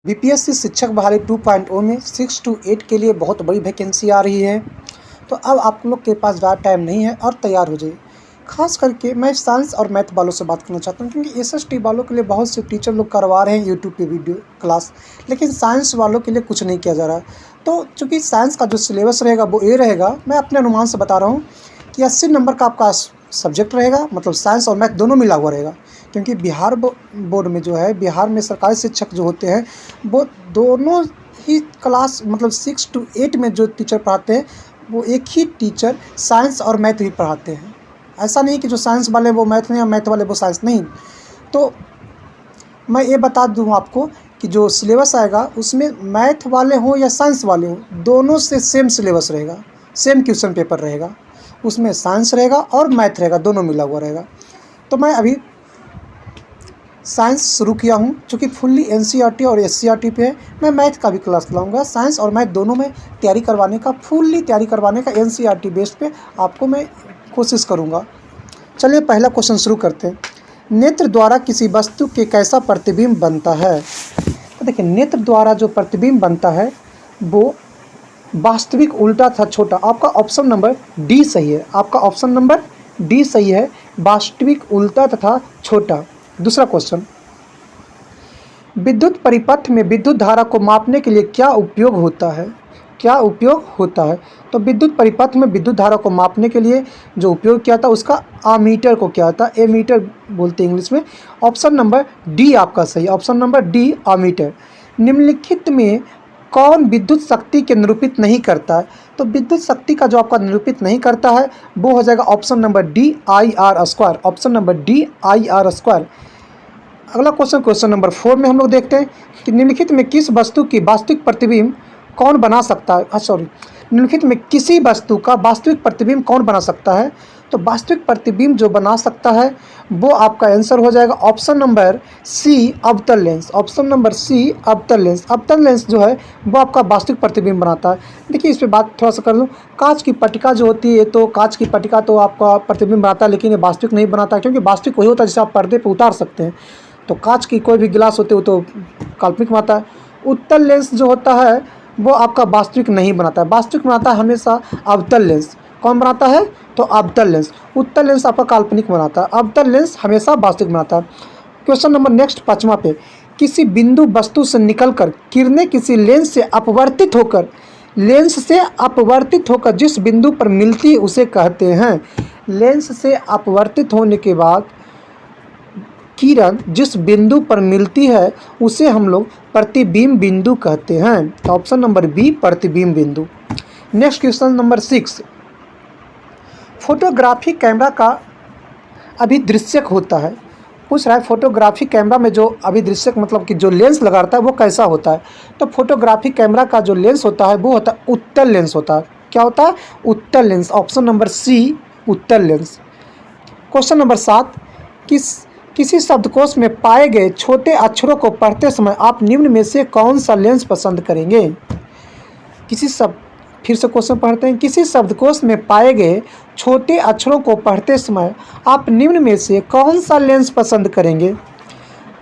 BPSC शिक्षक बहाली 2.0 में 6 to 8 के लिए बहुत बड़ी वैकेंसी आ रही है। तो अब आप लोग के पास ज़्यादा टाइम नहीं है और तैयार हो जाइए। खास करके मैं साइंस और मैथ वालों से बात करना चाहता हूँ, क्योंकि एसएसटी वालों के लिए बहुत से टीचर लोग करवा रहे हैं यूट्यूब पे वीडियो क्लास, लेकिन साइंस वालों के लिए कुछ नहीं किया जा रहा है। तो चूँकि साइंस का जो सिलेबस रहेगा वो ये रहेगा, मैं अपने अनुमान से बता रहा हूँ कि 80 नंबर का आपका सब्जेक्ट रहेगा, मतलब साइंस और मैथ दोनों मिला हुआ रहेगा। क्योंकि बिहार बोर्ड में जो है, बिहार में सरकारी शिक्षक जो होते हैं वो दोनों ही क्लास, मतलब 6 to 8 में जो टीचर पढ़ाते हैं वो एक ही टीचर साइंस और मैथ भी पढ़ाते हैं। ऐसा नहीं कि जो साइंस वाले वो मैथ नहीं और मैथ वाले वो साइंस नहीं। तो मैं ये बता दूँ आपको कि जो सिलेबस आएगा उसमें मैथ वाले हों या साइंस वाले हों, दोनों से सेम सिलेबस रहेगा, सेम क्वेश्चन पेपर रहेगा। उसमें साइंस रहेगा और मैथ रहेगा, दोनों मिला हुआ रहेगा। तो मैं अभी साइंस शुरू किया हूँ, चूँकि फुल्ली एनसीईआरटी और एससीईआरटी पे है। मैं मैथ का भी क्लास लाऊंगा, साइंस और मैथ दोनों में तैयारी करवाने का, फुल्ली तैयारी करवाने का एनसीईआरटी बेस्ड पे आपको मैं कोशिश करूँगा। चलिए पहला क्वेश्चन शुरू करते हैं। नेत्र द्वारा किसी वस्तु के कैसा प्रतिबिंब बनता है? तो देखिए, नेत्र द्वारा जो प्रतिबिंब बनता है वो वास्तविक, उल्टा तथा छोटा। आपका ऑप्शन नंबर डी सही है, आपका ऑप्शन नंबर डी सही है, वास्तविक, उल्टा तथा छोटा। दूसरा क्वेश्चन, विद्युत परिपथ में विद्युत धारा को मापने के लिए क्या उपयोग होता है? क्या उपयोग होता है? तो विद्युत परिपथ में विद्युत धारा को मापने के लिए जो उपयोग किया था उसका आमीटर को क्या था, एमीटर बोलते हैं इंग्लिश में। ऑप्शन नंबर डी आपका सही, ऑप्शन नंबर डी आमीटर। निम्नलिखित में कौन विद्युत शक्ति के निरूपित नहीं करता है? तो विद्युत शक्ति का जो आपका निरूपित नहीं करता है वो हो जाएगा option number D IR², option number D IR²। अगला क्वेश्चन, क्वेश्चन नंबर 4 में हम लोग देखते हैं कि निम्नलिखित में किस वस्तु की वास्तविक प्रतिबिंब कौन बना सकता है? निम्नलिखित में किसी वस्तु का वास्तविक प्रतिबिंब कौन बना सकता है? तो वास्तविक प्रतिबिंब जो बना सकता है वो आपका आंसर हो जाएगा ऑप्शन नंबर सी, अवतल लेंस। ऑप्शन नंबर सी, अवतल लेंस। अवतल लेंस जो है वो आपका वास्तविक प्रतिबिंब बनाता है। देखिए, इस पर बात थोड़ा सा कर लूँ। कांच की पट्टिका जो होती है, तो कांच की पट्टिका तो आपका प्रतिबिंब बनाता है, लेकिन ये वास्तविक नहीं बनाता है, क्योंकि वास्तविक वही होता है जिसे आप पर्दे पर उतार सकते हैं। तो कांच की कोई भी गिलास होते हो तो काल्पनिक बनाता है। उत्तल लेंस जो होता है वो आपका वास्तविक नहीं बनाता है, वास्तविक बनाता है हमेशा अवतल लेंस। कौन बनाता है? तो अवतल लेंस। उत्तल लेंस आपका काल्पनिक बनाता है, अवतल लेंस हमेशा वास्तविक बनाता है। क्वेश्चन नंबर नेक्स्ट 5वां पे, किसी बिंदु वस्तु से निकलकर किरणें किसी लेंस से अपवर्तित होकर जिस बिंदु पर मिलती है उसे कहते हैं। लेंस से अपवर्तित होने के बाद किरण जिस बिंदु पर मिलती है उसे हम लोग प्रतिबिंब बिंदु कहते हैं। तो ऑप्शन नंबर बी, प्रतिबिंब बिंदु। Next question number 6, photography camera का अभिदृश्यक होता है। पूछ रहा है फोटोग्राफी कैमरा में जो अभिदृश्यक, मतलब कि जो लेंस लगाता है वो कैसा होता है? तो फोटोग्राफी कैमरा का जो लेंस होता है वो होता है उत्तल लेंस होता है। क्या होता है? उत्तल लेंस। ऑप्शन नंबर सी, उत्तल लेंस। क्वेश्चन नंबर 7, किसी शब्दकोश में पाए गए छोटे अक्षरों को पढ़ते समय आप निम्न में से कौन सा लेंस पसंद करेंगे? फिर से क्वेश्चन पढ़ते हैं। किसी शब्दकोश में पाए गए छोटे अक्षरों को पढ़ते समय आप निम्न में से कौन सा लेंस पसंद करेंगे?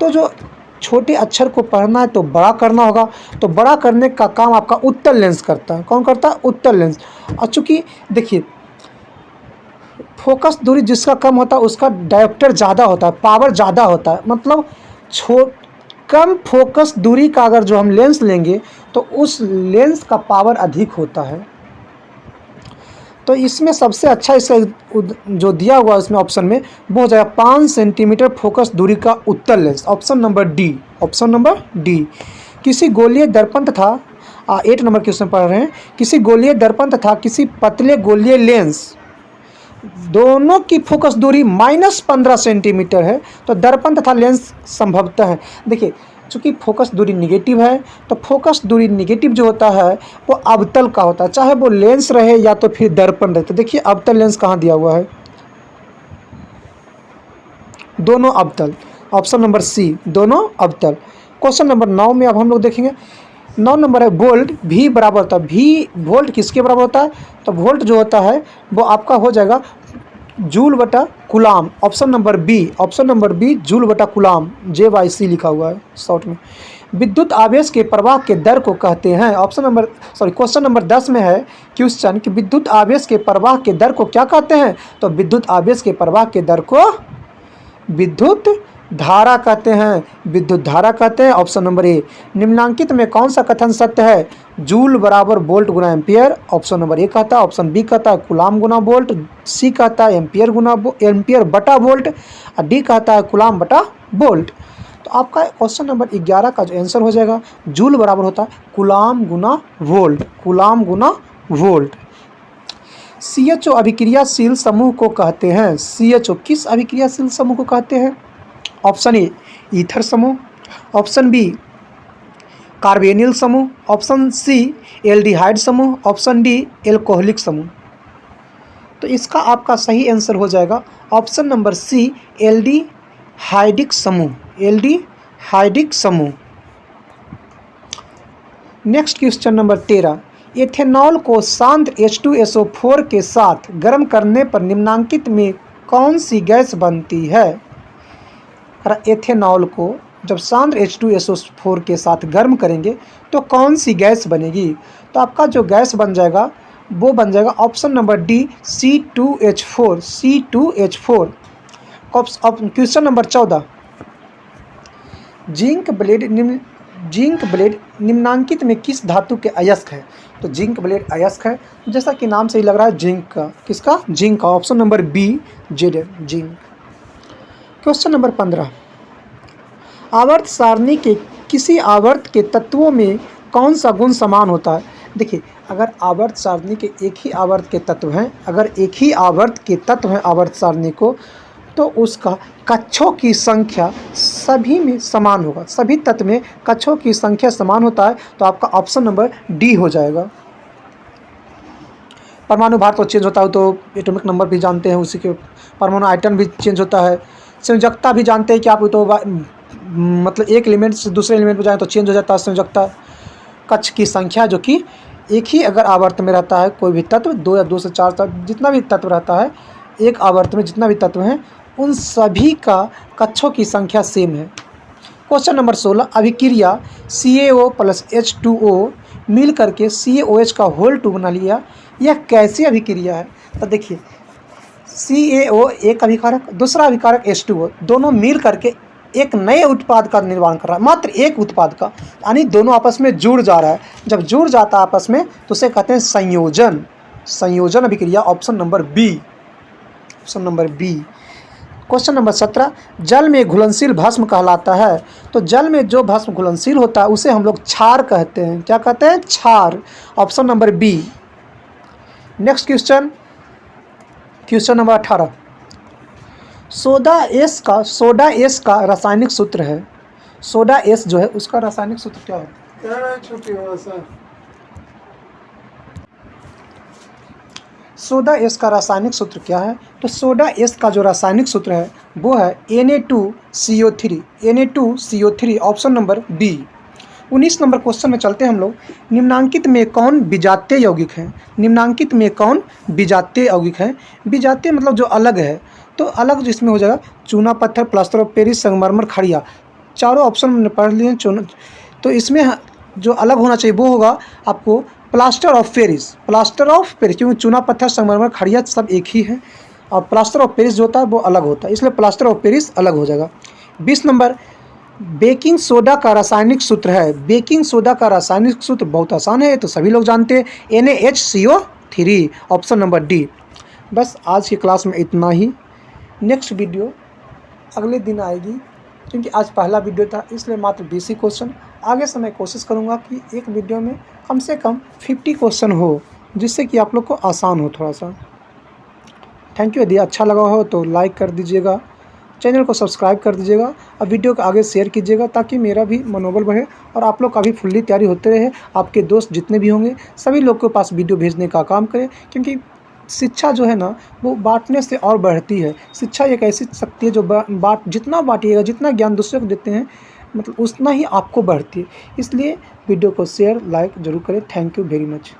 तो जो छोटे अक्षर को पढ़ना है तो बड़ा करना होगा, तो बड़ा करने का काम आपका उत्तल लेंस करता है। कौन करता है? उत्तल लेंस। और चूँकि देखिए, फोकस दूरी जिसका कम होता है उसका डायोप्टर ज़्यादा होता है, पावर ज़्यादा होता है। मतलब कम फोकस दूरी का अगर जो हम लेंस लेंगे तो उस लेंस का पावर अधिक होता है। तो इसमें सबसे अच्छा इसका जो दिया हुआ है उसमें ऑप्शन में वो हो जाएगा 5 सेंटीमीटर फोकस दूरी का उत्तल lens. Option number D, option number D. किसी गोलीय दर्पण तथा 8 नंबर क्वेश्चन पढ़ रहे हैं। किसी गोलीय दर्पण तथा किसी पतले गोलीय लेंस दोनों की फोकस दूरी -15 सेंटीमीटर है, तो दर्पण तथा लेंस संभवतः है। देखिए, चूँकि फोकस दूरी निगेटिव है तो फोकस दूरी निगेटिव जो होता है वो अवतल का होता है, चाहे वो लेंस रहे या तो फिर दर्पण रहे। तो देखिए, अवतल लेंस कहाँ दिया हुआ है? दोनों अवतल। ऑप्शन नंबर सी, दोनों अवतल। क्वेश्चन नंबर 9 में अब हम लोग देखेंगे। 9 नंबर है, वोल्ट V बराबर होता है। V वोल्ट किसके बराबर होता है? तो वोल्ट जो होता है वो आपका हो जाएगा जूल बटा coulomb. Option number B, option number B, joule बटा कूलाम, JYC लिखा हुआ है शॉर्ट में। विद्युत आवेश के प्रवाह के दर को कहते हैं। क्वेश्चन नंबर 10 में है क्वेश्चन कि विद्युत आवेश के प्रवाह के दर को क्या कहते हैं? तो विद्युत आवेश के प्रवाह के दर को विद्युत धारा कहते हैं, विद्युत धारा कहते हैं। Option number A. निम्नांकित में कौन सा कथन सत्य है? जूल बराबर volt Guna ampere. Option number A कहता है। ऑप्शन बी कहता है कूलाम गुना वोल्ट। सी कहता है एम्पियर बटा वोल्ट। और डी कहता है कूलाम बटा वोल्ट। तो आपका क्वेश्चन नंबर 11 का जो आंसर हो जाएगा, जूल बराबर होता है कूलाम गुना वोल्ट, कूलाम गुना वोल्ट। CHO अभिक्रियाशील समूह को कहते हैं। CHO किस अभिक्रियाशील समूह को कहते हैं? ऑप्शन ए ईथर समूह, ऑप्शन बी कार्बेनिल समूह, ऑप्शन सी एल्डिहाइड समूह, ऑप्शन डी एल्कोहलिक समूह। तो इसका आपका सही आंसर हो जाएगा ऑप्शन नंबर सी एल्डिहाइडिक समूह, एल्डिहाइडिक समूह। Next question number 13। एथेनॉल को शांत H2SO4 के साथ गर्म करने पर निम्नांकित में कौन सी गैस बनती है? एथेनॉल को जब शांत H2SO4 के साथ गर्म करेंगे तो कौन सी गैस बनेगी? तो आपका जो गैस बन जाएगा वो बन जाएगा option number D C2H4, C2H4। Question number 14। Zinc blende निम्नांकित में किस धातु के अयस्क है? तो जिंक ब्लेड अयस्क है, जैसा कि नाम से ही लग रहा है जिंक का। किसका? जिंक का। ऑप्शन नंबर बी जेड है, जिंक। Question number 15। आवर्त सारणी के किसी आवर्त के तत्वों में कौन सा गुण समान होता है? देखिए, अगर आवर्त सारणी के एक ही आवर्त के तत्व हैं, अगर एक ही आवर्त के तत्व हैं आवर्त सारणी को, तो उसका कक्षों की संख्या सभी में समान होगा। सभी तत्व में कक्षों की संख्या समान होता है। तो आपका ऑप्शन नंबर डी हो जाएगा। परमाणु भार तो चेंज होता है, तो एटॉमिक नंबर भी जानते हैं, उसी के परमाणु आयतन भी चेंज होता है। संयोजकता भी जानते हैं कि आप तो मतलब एक एलिमेंट से दूसरे एलिमेंट में जाए तो चेंज हो जाता है संयोजकता। कक्ष की संख्या जो कि एक ही अगर आवर्त में रहता है कोई भी तत्व, 2 या 2 से 4 तत्व जितना भी तत्व रहता है एक आवर्त में, जितना भी तत्व हैं उन सभी का कक्षों की संख्या सेम है। Question number 16। अभिक्रिया CaO प्लस H2O मिल करके CaOH का होल 2 बना लिया, यह कैसी अभिक्रिया है? तो देखिए, CaO एक अभिकारक, दूसरा अभिकारक H2O, दोनों मिल करके एक नए उत्पाद का निर्माण कर रहा है, मात्र एक उत्पाद का, यानी दोनों आपस में जुड़ जा रहा है। जब जुड़ जाता है आपस में तो उसे कहते हैं संयोजन, संयोजन अभिक्रिया। Option number B, option number B. Question number 17। जल में घुलनशील भस्म कहलाता है। तो जल में जो भस्म घुलनशील होता है उसे हम लोग क्षार कहते हैं। क्या कहते हैं? क्षार। Option number B. Next question, question number 18। Soda ash का रासायनिक सूत्र है। सोडा एस जो है उसका रासायनिक सूत्र क्या है? सोडा एस का रासायनिक सूत्र क्या है? तो सोडा एस का जो रासायनिक सूत्र है वो है Na2CO3, Na2CO3। Option number B. 19 number question में चलते हैं हम लोग। निम्नांकित में कौन विजातीय यौगिक है? निम्नांकित में कौन विजातीय यौगिक है? विजातीय मतलब जो अलग है, तो अलग जिसमें हो जाएगा चूना पत्थर, प्लास्टर ऑफ पेरिस, संगमरमर, खड़िया। चारों ऑप्शन हमने पढ़ लिए हैं। तो इसमें जो अलग होना चाहिए वो होगा आपको plaster of Paris, plaster of Paris, क्योंकि चूना पत्थर, संगमरमर, खड़िया सब एक ही है और प्लास्टर ऑफ पेरिस जो होता है वो अलग होता है, इसलिए प्लास्टर ऑफ पेरिस अलग हो जाएगा। 20 नंबर। बेकिंग सोडा का रासायनिक सूत्र है। बेकिंग सोडा का रासायनिक सूत्र बहुत आसान है, तो सभी लोग जानते हैं, NaHCO3। Option number D. बस आज की क्लास में इतना ही। नेक्स्ट वीडियो अगले दिन आएगी, क्योंकि आज पहला वीडियो था इसलिए मात्र 20 क्वेश्चन। आगे से मैं कोशिश करूँगा कि एक वीडियो में कम से कम 50 क्वेश्चन हो, जिससे कि आप लोग को आसान हो थोड़ा सा। Thank you. यदि अच्छा लगा हो तो लाइक कर दीजिएगा, चैनल को सब्सक्राइब कर दीजिएगा और वीडियो को आगे शेयर कीजिएगा, ताकि मेरा भी मनोबल बढ़े और आप लोग का भी फुल्ली तैयारी होते रहे। आपके दोस्त जितने भी होंगे सभी लोग के पास वीडियो भेजने का काम करें, क्योंकि शिक्षा जो है ना वो बांटने से और बढ़ती है। शिक्षा एक ऐसी शक्ति है जो जितना बांटिएगा, जितना ज्ञान दूसरे को देते हैं, मतलब उतना ही आपको बढ़ती है। इसलिए वीडियो को शेयर लाइक जरूर करें। Thank you very much.